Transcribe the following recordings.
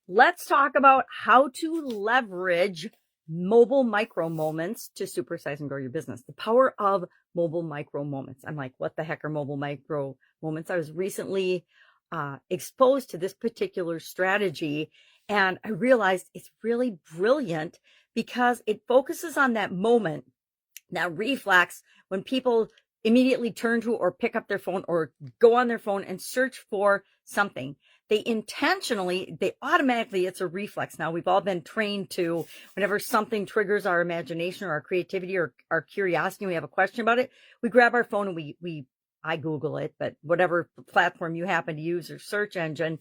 Let's talk about how to leverage mobile micro moments to supersize and grow your business. The power of mobile micro moments. I'm like, what the heck are mobile micro moments? I was recently exposed to this particular strategy, and I realized it's really brilliant because it focuses on that moment, that reflex when people immediately turn to or pick up their phone or go on their phone and search for something. They automatically, it's a reflex. Now, we've all been trained to, whenever something triggers our imagination or our creativity or our curiosity, we have a question about it, we grab our phone and I Google it, but whatever platform you happen to use or search engine,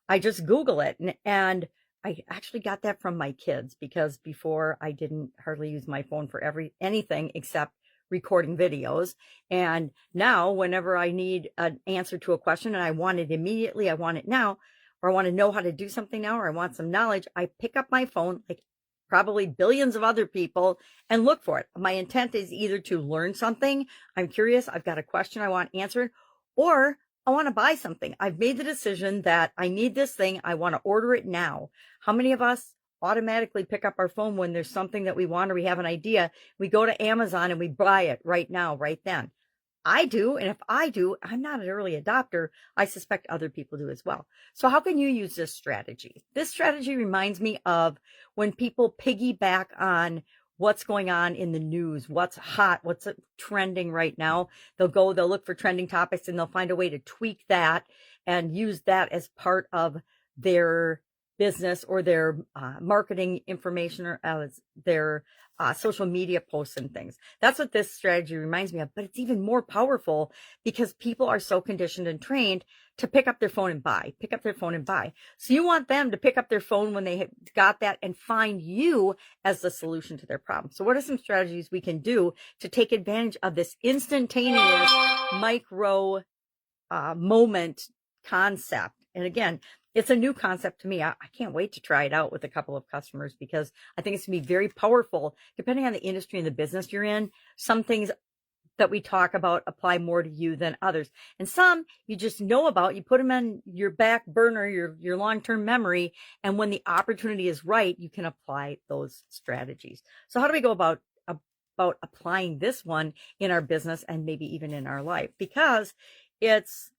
I just Google it. And I actually got that from my kids, because before I didn't hardly use my phone for anything except recording videos. And now whenever I need an answer to a question and I want it immediately, I want it now, or I want to know how to do something now, or I want some knowledge, I pick up my phone like probably billions of other people and look for it. My intent is either to learn something, I'm curious, I've got a question I want answered, or I want to buy something. I've made the decision that I need this thing. I want to order it now. How many of us automatically pick up our phone when there's something that we want or we have an idea? We go to Amazon and we buy it right now, right then. I do. And if I do, I'm not an early adopter. I suspect other people do as well. So how can you use this strategy? This strategy reminds me of when people piggyback on what's going on in the news, what's hot, what's trending right now. They'll look for trending topics and they'll find a way to tweak that and use that as part of their business or their marketing information or their social media posts and things. That's what this strategy reminds me of, but it's even more powerful because people are so conditioned and trained to pick up their phone and buy. So you want them to pick up their phone when they got that and find you as the solution to their problem. So what are some strategies we can do to take advantage of this instantaneous micro moment concept? And again, it's a new concept to me. I can't wait to try it out with a couple of customers because I think it's going to be very powerful depending on the industry and the business you're in. Some things that we talk about apply more to you than others. And some you just know about, you put them on your back burner, your long-term memory. And when the opportunity is right, you can apply those strategies. So how do we go about applying this one in our business and maybe even in our life? Because it's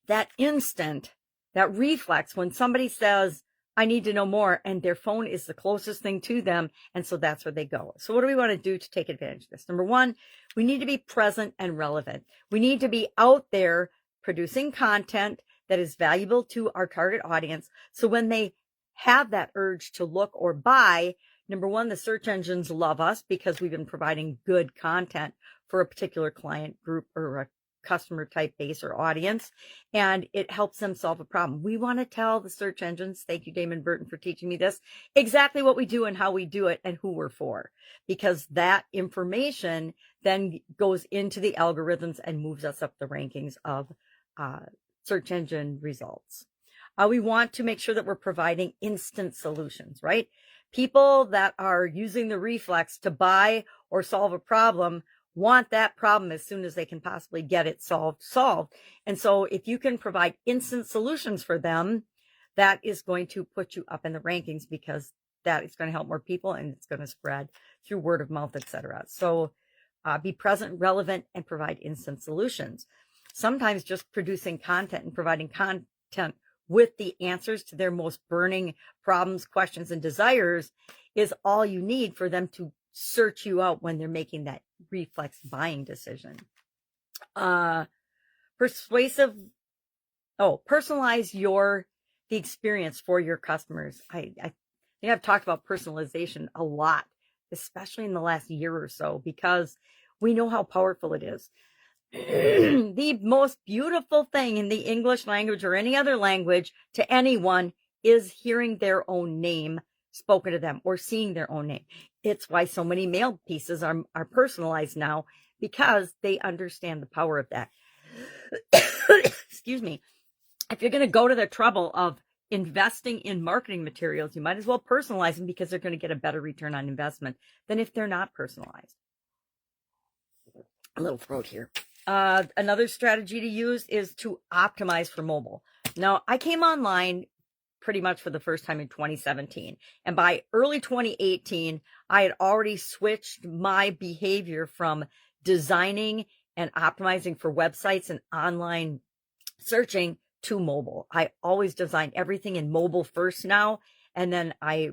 that instant, that reflex when somebody says, I need to know more, and their phone is the closest thing to them. And so that's where they go. So what do we want to do to take advantage of this? Number one, we need to be present and relevant. We need to be out there producing content that is valuable to our target audience. So when they have that urge to look or buy, number one, the search engines love us because we've been providing good content for a particular client group or a customer type base or audience, and it helps them solve a problem. We want to tell the search engines, thank you, Damon Burton, for teaching me this, exactly what we do and how we do it and who we're for, because that information then goes into the algorithms and moves us up the rankings of search engine results. We want to make sure that we're providing instant solutions, right? People that are using the reflex to buy or solve a problem want that problem as soon as they can possibly get it solved. And so if you can provide instant solutions for them, that is going to put you up in the rankings because that is going to help more people and it's going to spread through word of mouth, etc. So be present, relevant, and provide instant solutions. Sometimes just producing content and providing content with the answers to their most burning problems, questions, and desires is all you need for them to search you out when they're making that reflex buying decision. Personalize the experience for your customers. I think I've talked about personalization a lot, especially in the last year or so, because we know how powerful it is. The most beautiful thing in the English language or any other language to anyone is hearing their own name spoken to them or seeing their own name. It's why so many mail pieces are personalized now, because they understand the power of that. Excuse me. If you're going to go to the trouble of investing in marketing materials, you might as well personalize them because they're going to get a better return on investment than if they're not personalized. A little throat here. Another strategy to use is to optimize for mobile. Now, I came online pretty much for the first time in 2017. And by early 2018, I had already switched my behavior from designing and optimizing for websites and online searching to mobile. I always design everything in mobile first now, and then I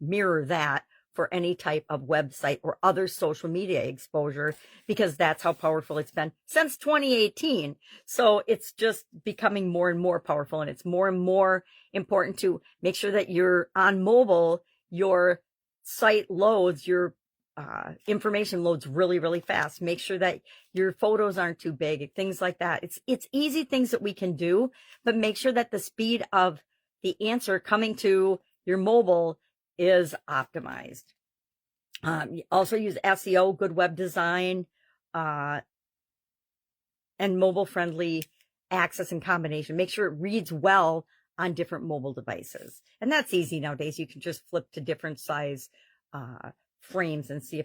mirror that for any type of website or other social media exposure, because that's how powerful it's been since 2018. So it's just becoming more and more powerful, and it's more and more important to make sure that you're on mobile, your site loads, your information loads really, really fast. Make sure that your photos aren't too big, things like that. It's easy things that we can do, but make sure that the speed of the answer coming to your mobile is optimized. Also use SEO, good web design, and mobile friendly access and combination. Make sure it reads well on different mobile devices. And that's easy nowadays. You can just flip to different size frames and see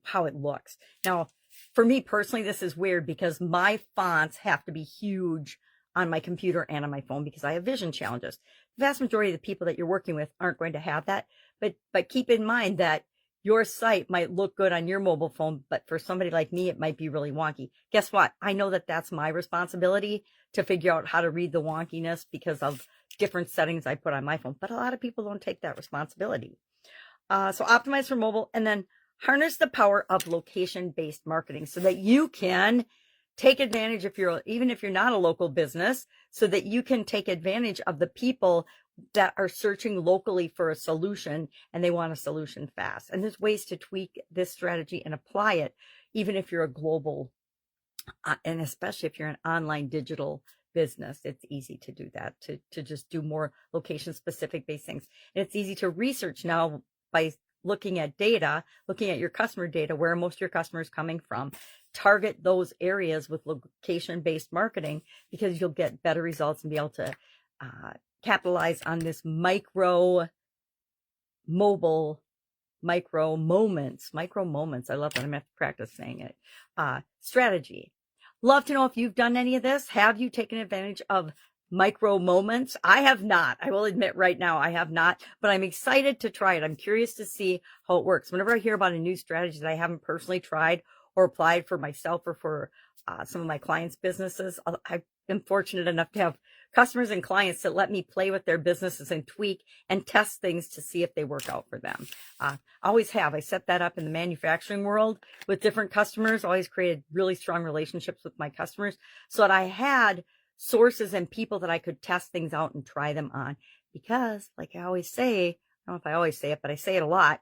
how it looks. Now, for me personally, this is weird because my fonts have to be huge on my computer and on my phone because I have vision challenges. The vast majority of the people that you're working with aren't going to have that, but keep in mind that your site might look good on your mobile phone, but for somebody like me, it might be really wonky. Guess what? I know that that's my responsibility to figure out how to read the wonkiness because of different settings I put on my phone, but a lot of people don't take that responsibility. So optimize for mobile, and then harness the power of location-based marketing so that you can take advantage even if you're not a local business, so that you can take advantage of the people that are searching locally for a solution and they want a solution fast. And there's ways to tweak this strategy and apply it, even if you're a global, and especially if you're an online digital business, it's easy to do that, to just do more location specific based things. And it's easy to research now by looking at data, looking at your customer data, where are most of your customers coming from, target those areas with location-based marketing, because you'll get better results and be able to capitalize on this micro moments. I love that. I'm going to have to practice saying it. Strategy. Love to know if you've done any of this. Have you taken advantage of micro moments? I have not. I will admit right now, I have not, but I'm excited to try it. I'm curious to see how it works. Whenever I hear about a new strategy that I haven't personally tried or applied for myself or for some of my clients' businesses, I've been fortunate enough to have customers and clients that let me play with their businesses and tweak and test things to see if they work out for them. I always have. I set that up in the manufacturing world with different customers, always created really strong relationships with my customers so that I had sources and people that I could test things out and try them on. Because, like I always say, I don't know if I always say it, but I say it a lot,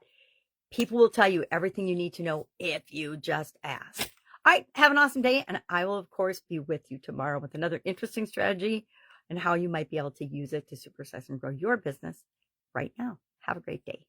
people will tell you everything you need to know if you just ask. All right, have an awesome day, and I will, of course, be with you tomorrow with another interesting strategy and how you might be able to use it to supersize and grow your business right now. Have a great day.